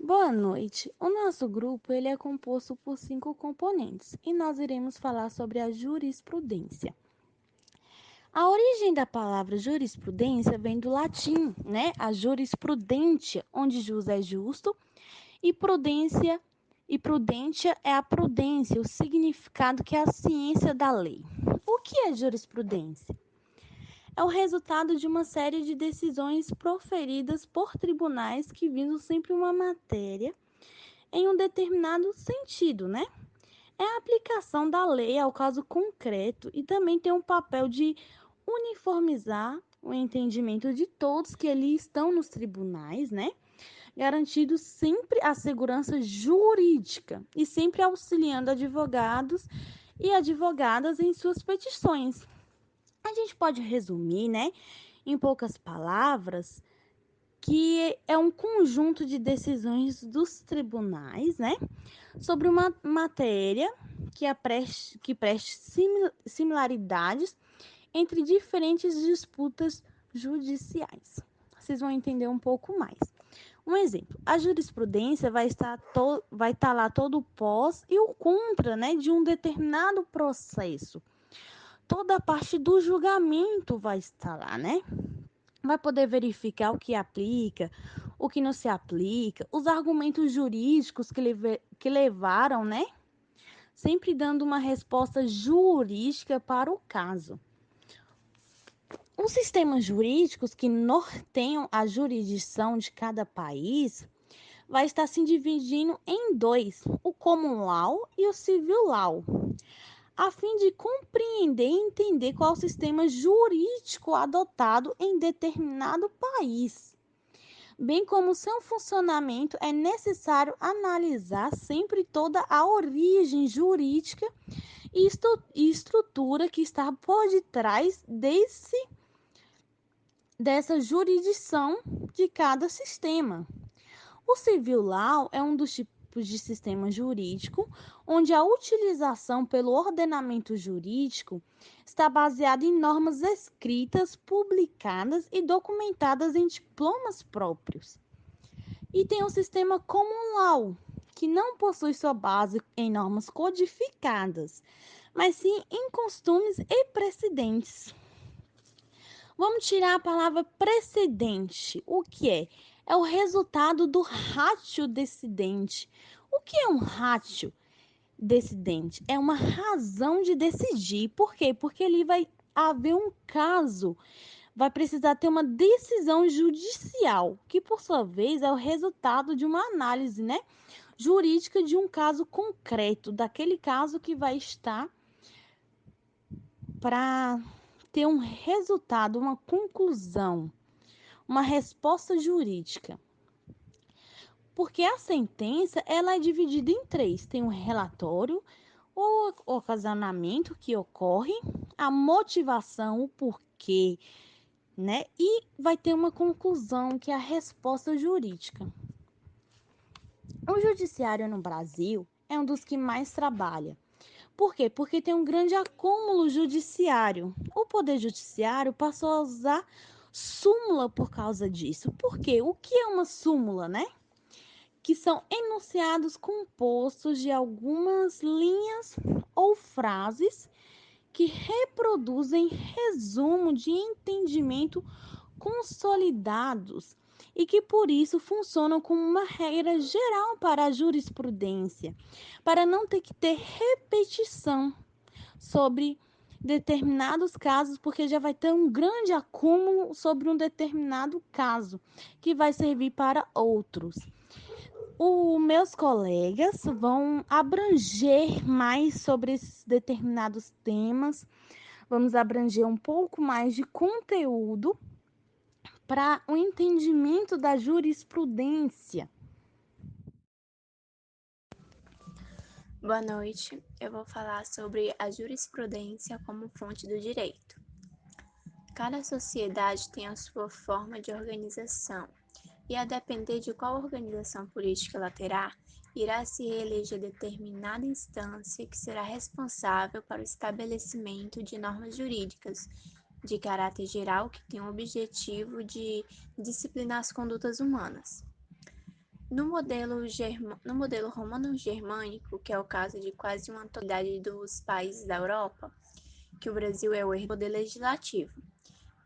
Boa noite. O nosso grupo ele é composto por 5 componentes e nós iremos falar sobre a jurisprudência. A origem da palavra jurisprudência vem do latim, né? A jurisprudentia, onde jus é justo e prudência e prudentia é a prudência, o significado que é a ciência da lei. O que é jurisprudência? É o resultado de uma série de decisões proferidas por tribunais que visam sempre uma matéria em um determinado sentido, né? É a aplicação da lei ao caso concreto e também tem um papel de uniformizar o entendimento de todos que ali estão nos tribunais, né? Garantindo sempre a segurança jurídica e sempre auxiliando advogados e advogadas em suas petições. A gente pode resumir, né, em poucas palavras, que é um conjunto de decisões dos tribunais, né, sobre uma matéria que preste similaridades entre diferentes disputas judiciais. Vocês vão entender um pouco mais. Um exemplo, a jurisprudência vai estar lá todo o pós e o contra, né, de um determinado processo. Toda a parte do julgamento vai estar lá, né? Vai poder verificar o que aplica, o que não se aplica, os argumentos jurídicos que levaram, né? Sempre dando uma resposta jurídica para o caso. Os sistemas jurídicos que norteiam a jurisdição de cada país vai estar se dividindo em dois, o common law e o civil law, a fim de compreender e entender qual é o sistema jurídico adotado em determinado país. Bem como seu funcionamento, é necessário analisar sempre toda a origem jurídica e estrutura que está por detrás dessa jurisdição de cada sistema. O civil law é um dos tipos de sistema jurídico onde a utilização pelo ordenamento jurídico está baseada em normas escritas, publicadas e documentadas em diplomas próprios. E tem o sistema common law, que não possui sua base em normas codificadas, mas sim em costumes e precedentes. Vamos tirar a palavra precedente. O que é? É o resultado do ratio decidente. O que é um ratio decidente? É uma razão de decidir. Por quê? Porque ali vai haver um caso, vai precisar ter uma decisão judicial, que por sua vez é o resultado de uma análise, né, jurídica de um caso concreto, daquele caso que vai estar para ter um resultado, uma conclusão, uma resposta jurídica. Porque a sentença ela é dividida em três: tem um relatório, o ocasionamento que ocorre, a motivação, o porquê, né? E vai ter uma conclusão que é a resposta jurídica. O judiciário no Brasil é um dos que mais trabalha. Por quê? Porque tem um grande acúmulo judiciário. O Poder Judiciário passou a usar súmula por causa disso. Por quê? O que é uma súmula, né? Que são enunciados compostos de algumas linhas ou frases que reproduzem resumo de entendimento consolidados e que por isso funcionam como uma regra geral para a jurisprudência, para não ter que ter repetição sobre determinados casos, porque já vai ter um grande acúmulo sobre um determinado caso, que vai servir para outros. Os meus colegas vão abranger mais sobre esses determinados temas, vamos abranger um pouco mais de conteúdo para o entendimento da jurisprudência. Boa noite, eu vou falar sobre a jurisprudência como fonte do direito. Cada sociedade tem a sua forma de organização, e a depender de qual organização política ela terá, irá se reeleger determinada instância que será responsável para o estabelecimento de normas jurídicas de caráter geral que têm o objetivo de disciplinar as condutas humanas. No modelo romano-germânico, que é o caso de quase uma totalidade dos países da Europa, que o Brasil é o herdeiro do poder legislativo,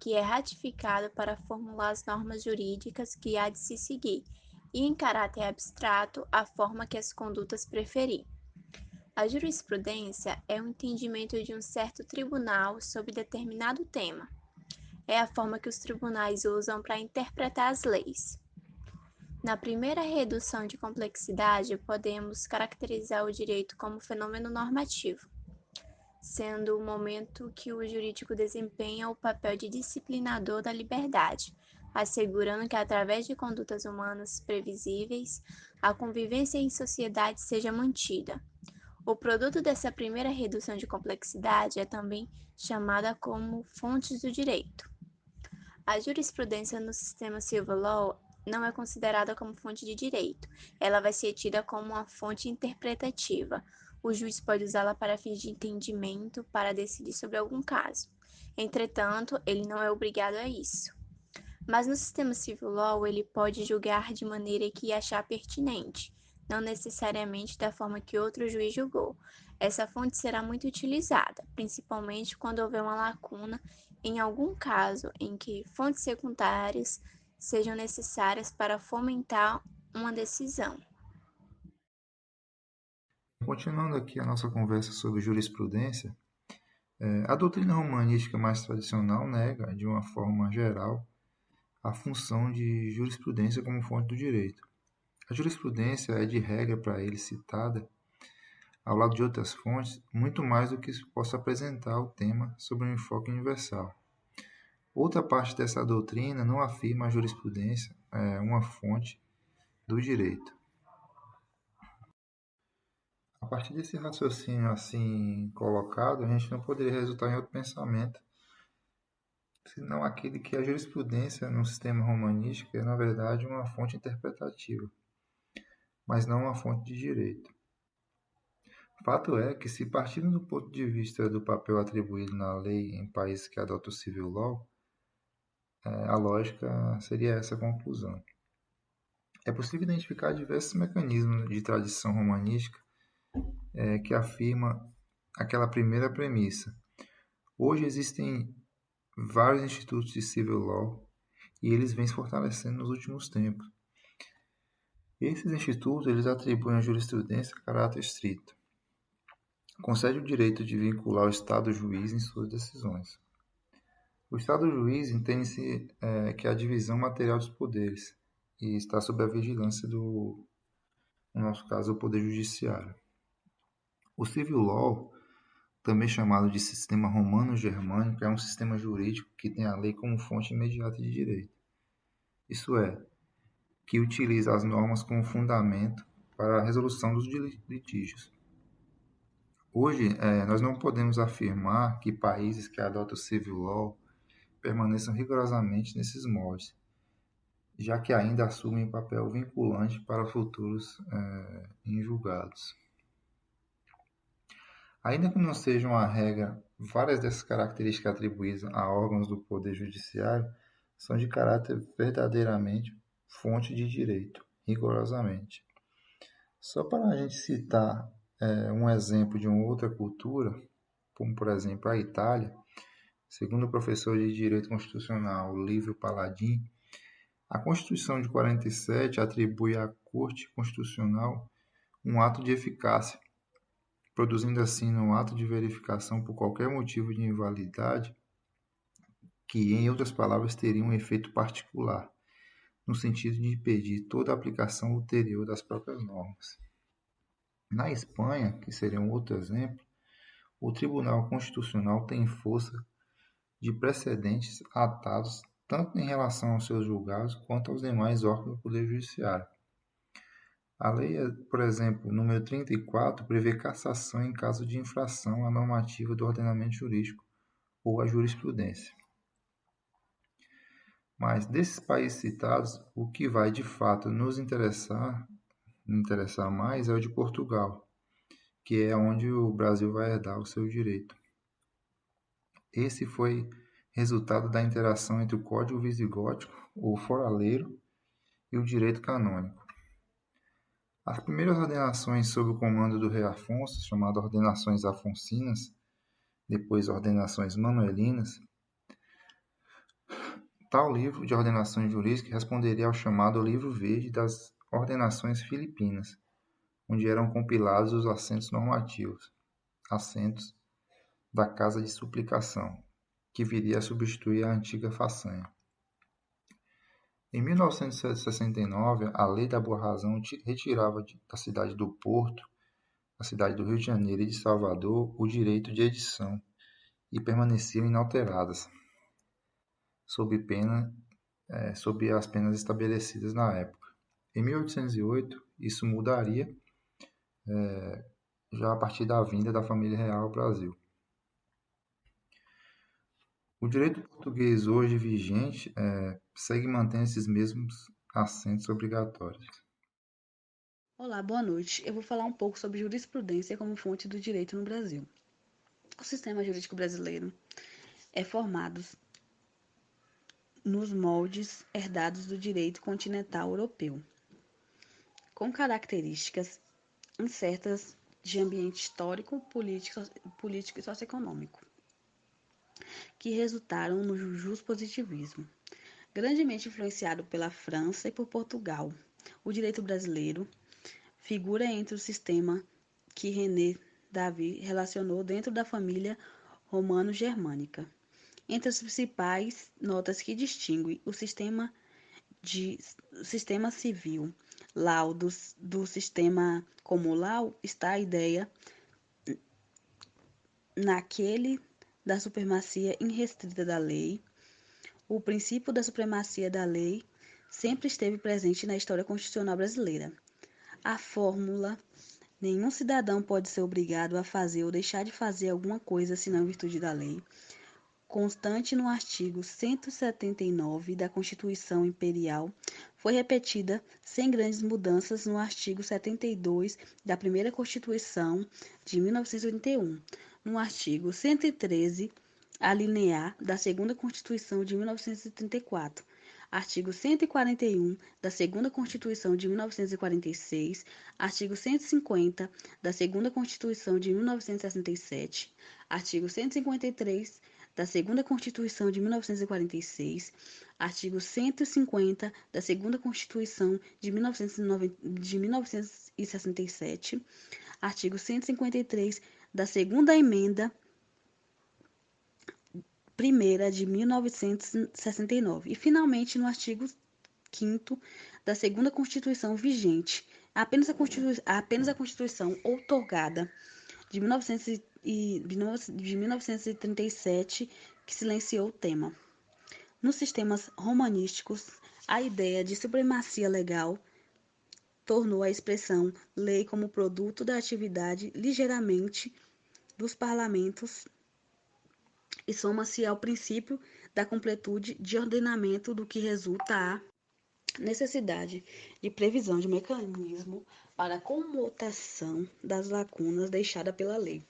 que é ratificado para formular as normas jurídicas que há de se seguir, e em caráter abstrato, a forma que as condutas preferir. A jurisprudência é o entendimento de um certo tribunal sobre determinado tema. É a forma que os tribunais usam para interpretar as leis. Na primeira redução de complexidade, podemos caracterizar o direito como fenômeno normativo, sendo o momento que o jurídico desempenha o papel de disciplinador da liberdade, assegurando que, através de condutas humanas previsíveis, a convivência em sociedade seja mantida. O produto dessa primeira redução de complexidade é também chamada como fontes do direito. A jurisprudência no sistema civil law não é considerada como fonte de direito. Ela vai ser tida como uma fonte interpretativa. O juiz pode usá-la para fins de entendimento, para decidir sobre algum caso. Entretanto, ele não é obrigado a isso. Mas no sistema civil law, ele pode julgar de maneira que achar pertinente, não necessariamente da forma que outro juiz julgou. Essa fonte será muito utilizada, principalmente quando houver uma lacuna em algum caso em que fontes secundárias sejam necessárias para fomentar uma decisão. Continuando aqui a nossa conversa sobre jurisprudência, a doutrina romanística mais tradicional nega, de uma forma geral, a função de jurisprudência como fonte do direito. A jurisprudência é, de regra para ele, citada, ao lado de outras fontes, muito mais do que possa apresentar o tema sob um enfoque universal. Outra parte dessa doutrina não afirma a jurisprudência uma fonte do direito. A partir desse raciocínio assim colocado, a gente não poderia resultar em outro pensamento, senão aquele que a jurisprudência no sistema romanístico é, na verdade, uma fonte interpretativa, mas não uma fonte de direito. Fato é que, se partindo do ponto de vista do papel atribuído na lei em países que adotam o civil law, a lógica seria essa conclusão. É possível identificar diversos mecanismos de tradição romanística que afirma aquela primeira premissa. Hoje existem vários institutos de civil law e eles vêm se fortalecendo nos últimos tempos. Esses institutos eles atribuem à jurisprudência caráter estrito. Concede o direito de vincular o Estado juiz em suas decisões. O Estado juiz entende-se que é a divisão material dos poderes e está sob a vigilância do, no nosso caso, o Poder Judiciário. O Civil Law, também chamado de sistema romano-germânico, é um sistema jurídico que tem a lei como fonte imediata de direito. Isso é, que utiliza as normas como fundamento para a resolução dos litígios. Hoje, nós não podemos afirmar que países que adotam o Civil Law permaneçam rigorosamente nesses moldes, já que ainda assumem papel vinculante para futuros julgados. Ainda que não sejam uma regra, várias dessas características atribuídas a órgãos do Poder Judiciário são de caráter verdadeiramente fonte de direito, rigorosamente. Só para a gente citar um exemplo de uma outra cultura, como por exemplo a Itália, segundo o professor de Direito Constitucional Lívio Paladin, a Constituição de 47 atribui à Corte Constitucional um ato de eficácia, produzindo assim no ato de verificação por qualquer motivo de invalidade, que em outras palavras teria um efeito particular, no sentido de impedir toda a aplicação ulterior das próprias normas. Na Espanha, que seria um outro exemplo, o Tribunal Constitucional tem força de precedentes atados tanto em relação aos seus julgados quanto aos demais órgãos do Poder Judiciário. A lei, por exemplo, número 34, prevê cassação em caso de infração à normativa do ordenamento jurídico ou à jurisprudência. Mas desses países citados, o que vai de fato nos interessar mais é o de Portugal, que é onde o Brasil vai herdar o seu direito. Esse foi resultado da interação entre o Código Visigótico, ou foraleiro, e o direito canônico. As primeiras ordenações sob o comando do rei Afonso, chamadas ordenações afoncinas, depois ordenações manuelinas, tal livro de ordenações jurídicas responderia ao chamado Livro Verde das Ordenações Filipinas, onde eram compilados os assentos normativos, assentos da Casa de Suplicação, que viria a substituir a antiga façanha. Em 1969, a Lei da Boa Razão retirava da cidade do Porto, da cidade do Rio de Janeiro e de Salvador o direito de edição e permaneciam inalteradas, sob as penas estabelecidas na época. Em 1808, isso mudaria, já a partir da vinda da família real ao Brasil. O direito português hoje vigente segue mantendo esses mesmos assentos obrigatórios. Olá, boa noite. Eu vou falar um pouco sobre jurisprudência como fonte do direito no Brasil. O sistema jurídico brasileiro é formado nos moldes herdados do direito continental europeu, com características incertas de ambiente histórico, político e socioeconômico, que resultaram no juspositivismo. Grandemente influenciado pela França e por Portugal, o direito brasileiro figura entre o sistema que René Davi relacionou dentro da família romano-germânica. Entre as principais notas que distinguem o sistema civil laudos do sistema comunal está a ideia naquele da supremacia irrestrita da lei. O princípio da supremacia da lei sempre esteve presente na história constitucional brasileira. A fórmula: nenhum cidadão pode ser obrigado a fazer ou deixar de fazer alguma coisa senão em virtude da lei, constante no artigo 179 da Constituição Imperial, foi repetida sem grandes mudanças no artigo 72 da Primeira Constituição de 1981, no artigo 113, alinear da Segunda Constituição de 1934, artigo 141 da Segunda Constituição de 1946, artigo 150 da Segunda Constituição de 1967, artigo 153 da Segunda Constituição de 1946, artigo 150 da Segunda Constituição de 1967, artigo 153 da Segunda Emenda Primeira de 1969 e, finalmente, no artigo 5º da Segunda Constituição vigente, apenas a Constituição outorgada de 1937 que silenciou o tema. Nos sistemas romanísticos, a ideia de supremacia legal tornou a expressão lei como produto da atividade ligeiramente dos parlamentos e soma-se ao princípio da completude de ordenamento, do que resulta a necessidade de previsão de mecanismo para a comutação das lacunas deixadas pela lei,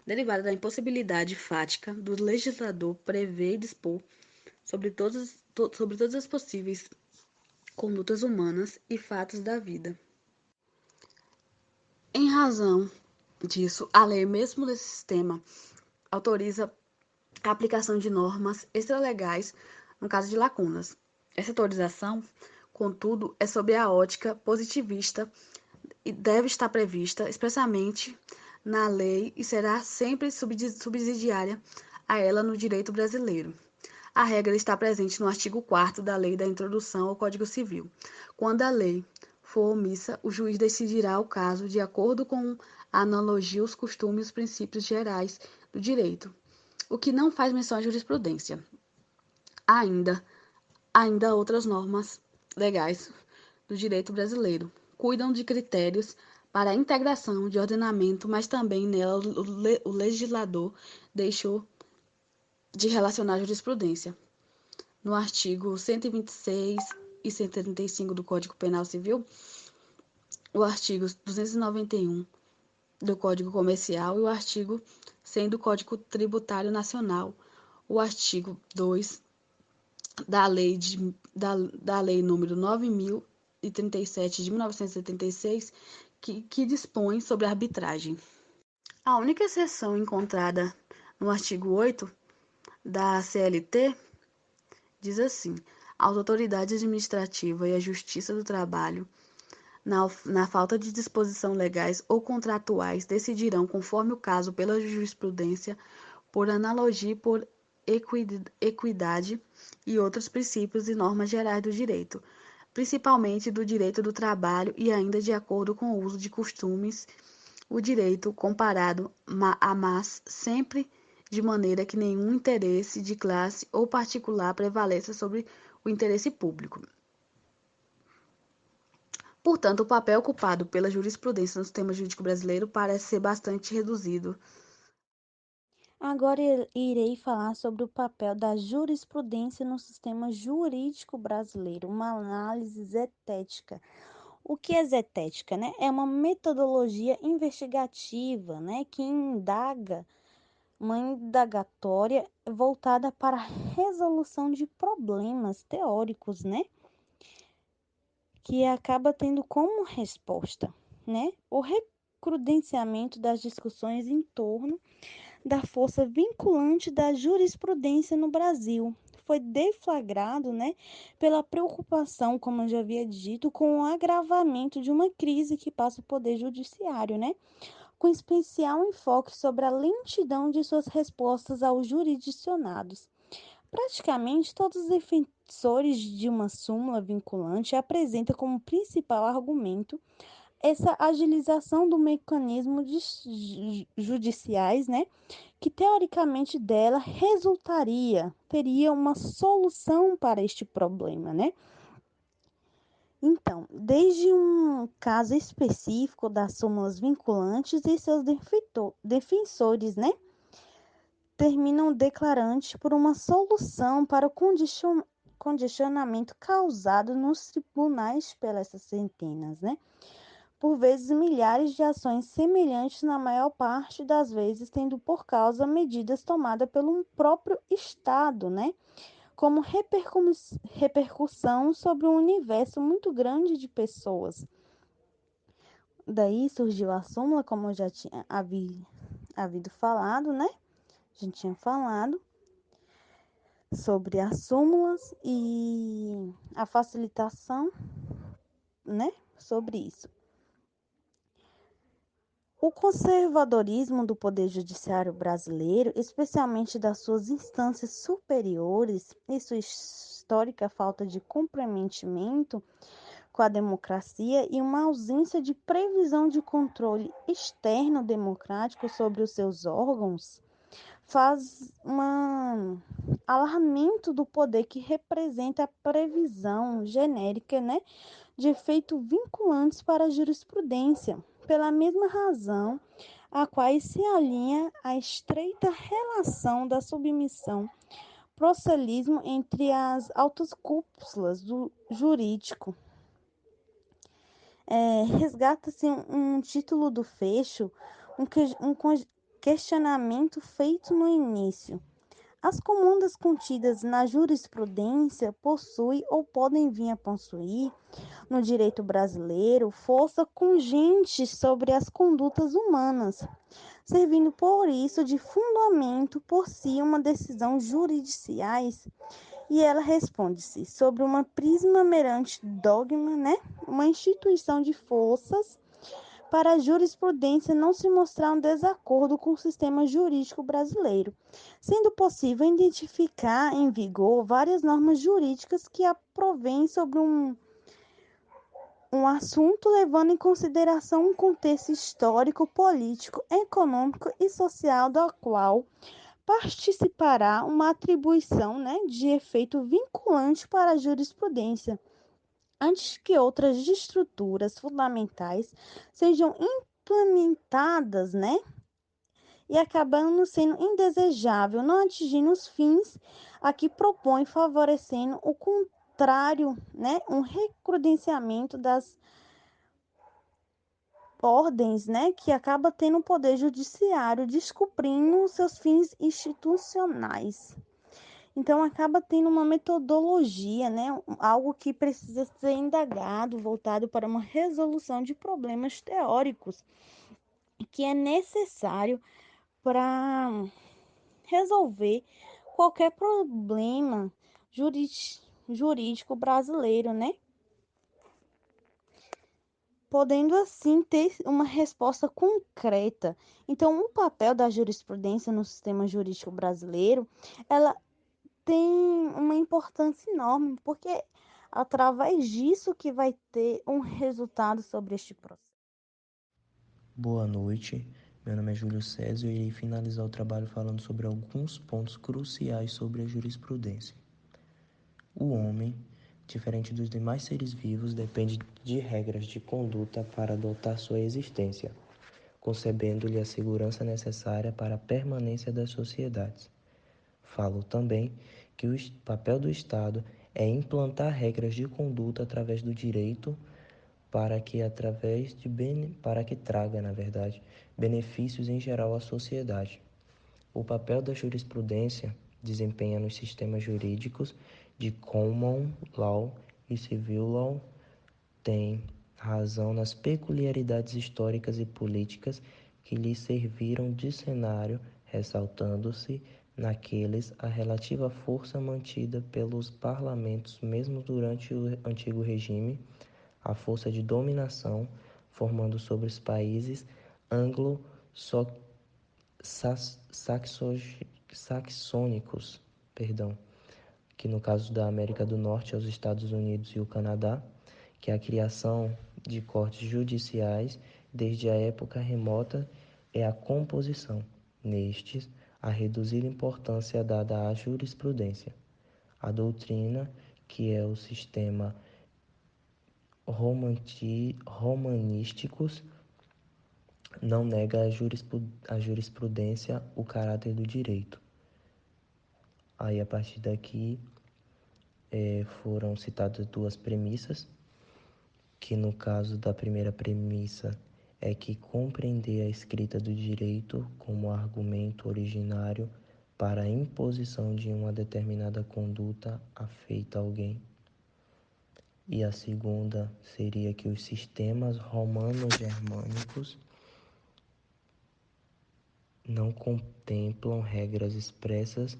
derivada da impossibilidade fática do legislador prever e dispor sobre todas as possíveis condutas humanas e fatos da vida. Em razão disso, a lei, mesmo desse sistema, autoriza a aplicação de normas extralegais no caso de lacunas. Essa autorização, contudo, é sob a ótica positivista e deve estar prevista expressamente na lei e será sempre subsidiária a ela no direito brasileiro. A regra está presente no artigo 4º da Lei da Introdução ao Código Civil. Quando a lei for omissa, o juiz decidirá o caso de acordo com a analogia, os costumes e os princípios gerais do direito, o que não faz menção à jurisprudência. Ainda outras normas legais do direito brasileiro cuidam de critérios para a integração de ordenamento, mas também nela o legislador deixou de relacionar a jurisprudência. No artigo 126 e 135 do Código Penal Civil, o artigo 291 do Código Comercial e o artigo 100 do Código Tributário Nacional, o artigo 2 da lei número 9.000 137 de 1976, que dispõe sobre a arbitragem. A única exceção encontrada no artigo 8 da CLT diz assim: a autoridade administrativa e a Justiça do Trabalho, na falta de disposição legais ou contratuais, decidirão, conforme o caso, pela jurisprudência, por analogia e por equidade e outros princípios e normas gerais do direito, principalmente do direito do trabalho e ainda de acordo com o uso de costumes, o direito comparado mas sempre de maneira que nenhum interesse de classe ou particular prevaleça sobre o interesse público. Portanto, o papel ocupado pela jurisprudência no sistema jurídico brasileiro parece ser bastante reduzido. Agora irei falar sobre o papel da jurisprudência no sistema jurídico brasileiro, uma análise zetética. O que é zetética, né? É uma metodologia investigativa, né, que indaga, uma indagatória voltada para a resolução de problemas teóricos, né, que acaba tendo como resposta, né, o recrudescimento das discussões em torno da força vinculante da jurisprudência no Brasil. Foi deflagrado, né, pela preocupação, como eu já havia dito, com o agravamento de uma crise que passa o Poder Judiciário, né, com especial enfoque sobre a lentidão de suas respostas aos jurisdicionados. Praticamente todos os defensores de uma súmula vinculante apresentam como principal argumento essa agilização do mecanismo judiciais, né, que teoricamente dela teria uma solução para este problema, né? Então, desde um caso específico das súmulas vinculantes e seus defensores, né, terminam declarante por uma solução para o condicionamento causado nos tribunais pelas centenas, né? Por vezes milhares de ações semelhantes, na maior parte das vezes tendo por causa medidas tomadas pelo próprio Estado, né? Como repercussão sobre um universo muito grande de pessoas. Daí surgiu a súmula, como eu já tinha havido falado, né? A gente tinha falado sobre as súmulas e a facilitação, né? Sobre isso. O conservadorismo do Poder Judiciário brasileiro, especialmente das suas instâncias superiores, e sua histórica falta de comprometimento com a democracia e uma ausência de previsão de controle externo democrático sobre os seus órgãos, faz um alargamento do poder que representa a previsão genérica, né, de efeitos vinculantes para a jurisprudência, pela mesma razão a qual se alinha a estreita relação da submissão procelismo entre as altas cúpulas do jurídico. Resgata-se um título do fecho, um questionamento feito no início. As comandas contidas na jurisprudência possuem ou podem vir a possuir, no direito brasileiro, força congente sobre as condutas humanas, servindo por isso de fundamento por si uma decisão jurisdiciais, e ela responde-se sobre uma prisma meramente dogma, né? Uma instituição de forças para a jurisprudência não se mostrar um desacordo com o sistema jurídico brasileiro, sendo possível identificar em vigor várias normas jurídicas que aprovêm sobre um assunto levando em consideração um contexto histórico, político, econômico e social do qual participará uma atribuição, né, de efeito vinculante para a jurisprudência, antes que outras estruturas fundamentais sejam implementadas, né, e acabando sendo indesejável, não atingindo os fins a que propõe, favorecendo o contrário, né, um recrudescimento das ordens, né, que acaba tendo o poder judiciário descobrindo seus fins institucionais. Então, acaba tendo uma metodologia, né? Algo que precisa ser indagado, voltado para uma resolução de problemas teóricos, que é necessário para resolver qualquer problema jurídico brasileiro, né? Podendo assim ter uma resposta concreta. Então, o papel da jurisprudência no sistema jurídico brasileiro, ela tem uma importância enorme, porque através disso que vai ter um resultado sobre este processo. Boa noite, meu nome é Júlio César e eu irei finalizar o trabalho falando sobre alguns pontos cruciais sobre a jurisprudência. O homem, diferente dos demais seres vivos, depende de regras de conduta para adotar sua existência, concebendo-lhe a segurança necessária para a permanência das sociedades. Falo também que o papel do Estado é implantar regras de conduta através do direito para que traga, na verdade, benefícios em geral à sociedade. O papel da jurisprudência desempenha nos sistemas jurídicos de common law e civil law tem razão nas peculiaridades históricas e políticas que lhe serviram de cenário, ressaltando-se naqueles a relativa força mantida pelos parlamentos mesmo durante o antigo regime, a força de dominação formando sobre os países anglo-saxônicos, que no caso da América do Norte é os Estados Unidos e o Canadá, que a criação de cortes judiciais desde a época remota é a composição, nestes, a reduzida importância dada à jurisprudência. A doutrina, que é o sistema romanísticos, não nega a jurisprudência o caráter do direito. Aí, a partir daqui, foram citadas duas premissas, que no caso da primeira premissa é que compreender a escrita do direito como argumento originário para a imposição de uma determinada conduta afeita a alguém. E a segunda seria que os sistemas romano-germânicos não contemplam regras expressas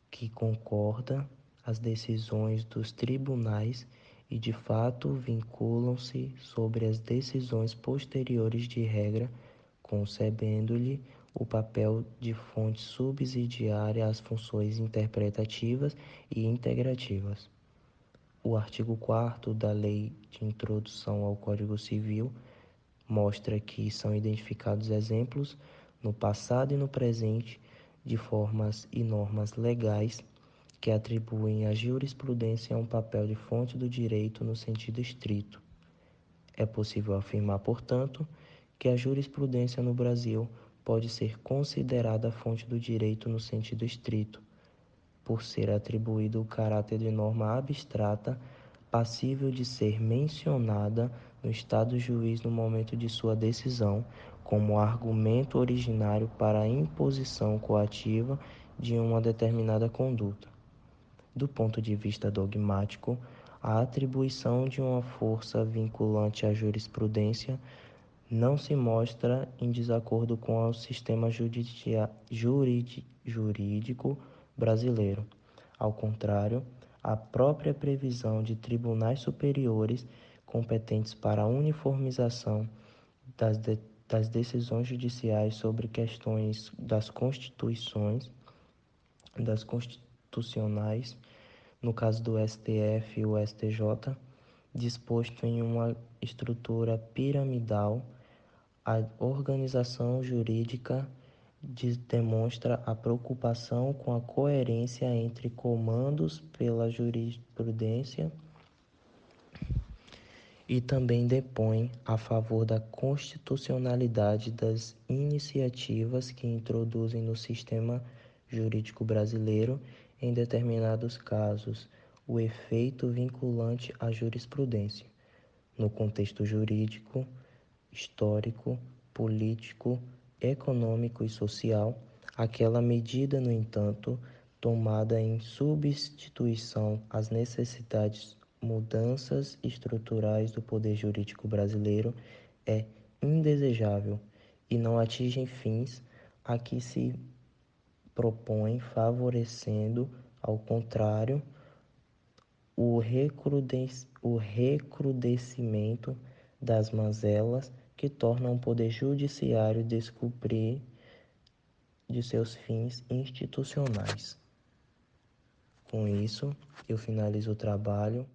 que concordam as decisões dos tribunais e de fato vinculam-se sobre as decisões posteriores de regra, concebendo-lhe o papel de fonte subsidiária às funções interpretativas e integrativas. O artigo 4º da Lei de Introdução ao Código Civil mostra que são identificados exemplos no passado e no presente de formas e normas legais que atribuem à jurisprudência um papel de fonte do direito no sentido estrito. É possível afirmar, portanto, que a jurisprudência no Brasil pode ser considerada fonte do direito no sentido estrito, por ser atribuído o caráter de norma abstrata passível de ser mencionada no Estado juiz no momento de sua decisão, como argumento originário para a imposição coativa de uma determinada conduta. Do ponto de vista dogmático, a atribuição de uma força vinculante à jurisprudência não se mostra em desacordo com o sistema jurídico brasileiro. Ao contrário, a própria previsão de tribunais superiores competentes para a uniformização das decisões judiciais sobre questões das constitucionais, no caso do STF e o STJ, disposto em uma estrutura piramidal. A organização jurídica demonstra a preocupação com a coerência entre comandos pela jurisprudência e também depõe a favor da constitucionalidade das iniciativas que introduzem no sistema jurídico brasileiro, em determinados casos, o efeito vinculante à jurisprudência. No contexto jurídico, histórico, político, econômico e social, aquela medida, no entanto, tomada em substituição às necessidades mudanças estruturais do poder jurídico brasileiro é indesejável e não atinge fins a que se propõe, favorecendo, ao contrário, o recrudescimento das mazelas que tornam o poder judiciário descumprir de seus fins institucionais. Com isso, eu finalizo o trabalho.